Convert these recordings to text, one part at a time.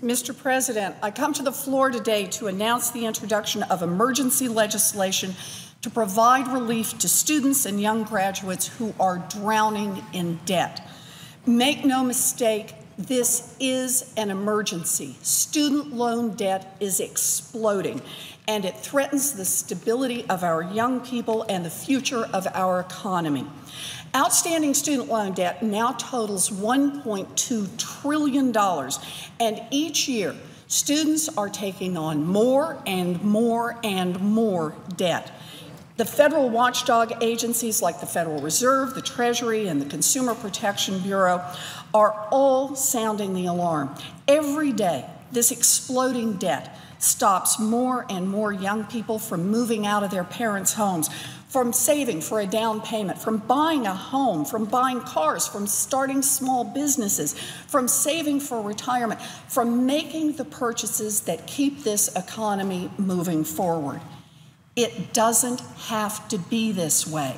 Mr. President, I come to the floor today to announce the introduction of emergency legislation to provide relief to students and young graduates who are drowning in debt. Make no mistake, this is an emergency. Student loan debt is exploding, and it threatens the stability of our young people and the future of our economy. Outstanding student loan debt now totals $1.2 trillion, and each year, students are taking on more and more and more debt. The federal watchdog agencies like the Federal Reserve, the Treasury, and the Consumer Protection Bureau are all sounding the alarm. Every day, this exploding debt stops more and more young people from moving out of their parents' homes, from saving for a down payment, from buying a home, from buying cars, from starting small businesses, from saving for retirement, from making the purchases that keep this economy moving forward. It doesn't have to be this way.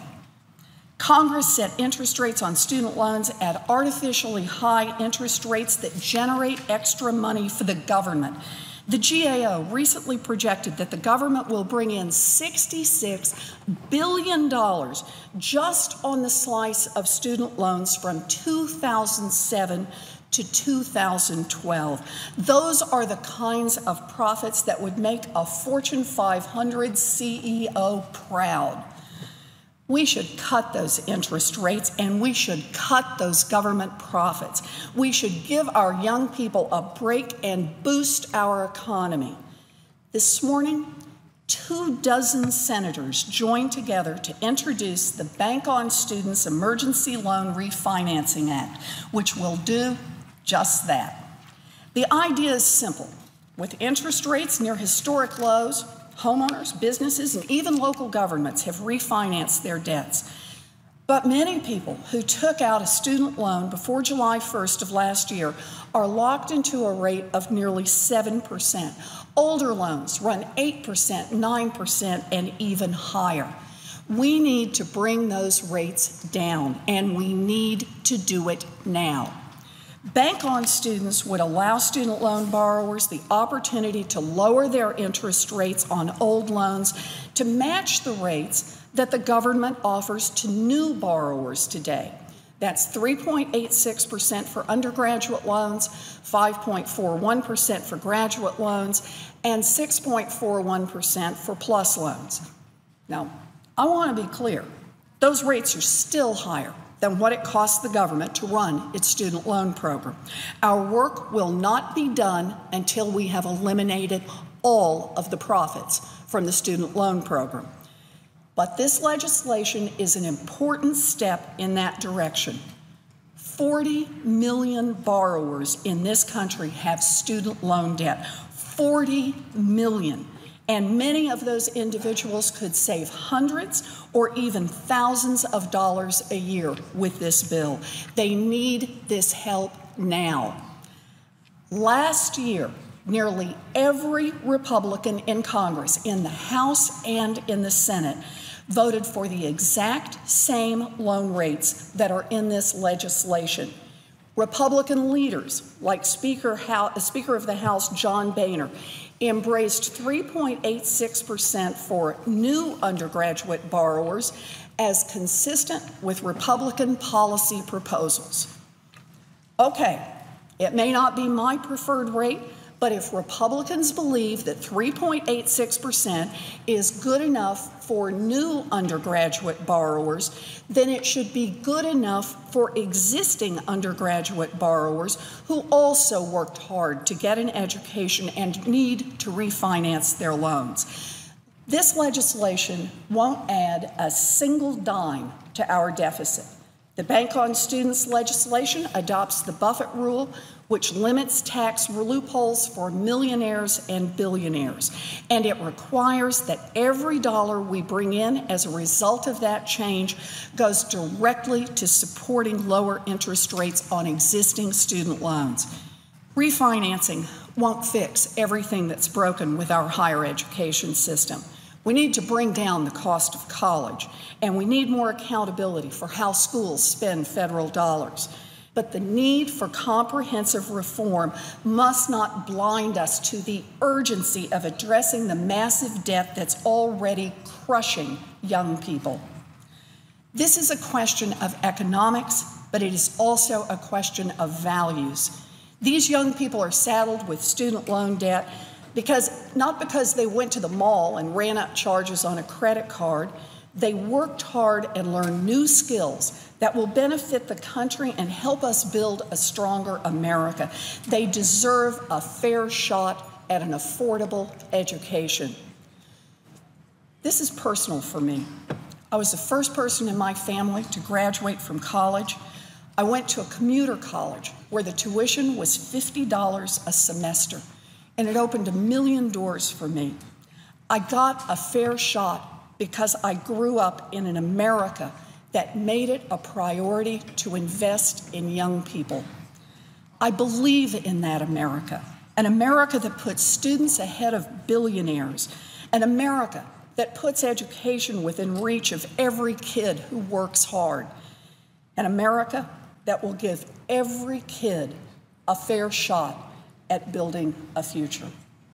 Congress set interest rates on student loans at artificially high interest rates that generate extra money for the government. The GAO recently projected that the government will bring in $66 billion just on the slice of student loans from 2007 to 2012. Those are the kinds of profits that would make a Fortune 500 CEO proud. We should cut those interest rates, and we should cut those government profits. We should give our young people a break and boost our economy. This morning, 24 senators joined together to introduce the Bank on Students Emergency Loan Refinancing Act, which will do just that. The idea is simple. With interest rates near historic lows, homeowners, businesses, and even local governments have refinanced their debts. But many people who took out a student loan before July 1st of last year are locked into a rate of nearly 7%. Older loans run 8%, 9%, and even higher. We need to bring those rates down, and we need to do it now. Bank on Students would allow student loan borrowers the opportunity to lower their interest rates on old loans to match the rates that the government offers to new borrowers today. That's 3.86% for undergraduate loans, 5.41% for graduate loans, and 6.41% for plus loans. Now, I want to be clear. Those rates are still higher than what it costs the government to run its student loan program. Our work will not be done until we have eliminated all of the profits from the student loan program. But this legislation is an important step in that direction. 40 million borrowers in this country have student loan debt. 40 million. And many of those individuals could save hundreds or even thousands of dollars a year with this bill. They need this help now. Last year, nearly every Republican in Congress, in the House and in the Senate, voted for the exact same loan rates that are in this legislation. Republican leaders, like Speaker of the House John Boehner, embraced 3.86% for new undergraduate borrowers as consistent with Republican policy proposals. Okay, it may not be my preferred rate, but if Republicans believe that 3.86% is good enough for new undergraduate borrowers, then it should be good enough for existing undergraduate borrowers who also worked hard to get an education and need to refinance their loans. This legislation won't add a single dime to our deficit. The Bank on Students legislation adopts the Buffett rule, which limits tax loopholes for millionaires and billionaires. And it requires that every dollar we bring in as a result of that change goes directly to supporting lower interest rates on existing student loans. Refinancing won't fix everything that's broken with our higher education system. We need to bring down the cost of college, and we need more accountability for how schools spend federal dollars. But the need for comprehensive reform must not blind us to the urgency of addressing the massive debt that's already crushing young people. This is a question of economics, but it is also a question of values. These young people are saddled with student loan debt not because they went to the mall and ran up charges on a credit card. They worked hard and learned new skills that will benefit the country and help us build a stronger America. They deserve a fair shot at an affordable education. This is personal for me. I was the first person in my family to graduate from college. I went to a commuter college where the tuition was $50 a semester, and it opened a million doors for me. I got a fair shot because I grew up in an America that made it a priority to invest in young people. I believe in that America, an America that puts students ahead of billionaires, an America that puts education within reach of every kid who works hard, an America that will give every kid a fair shot at building a future.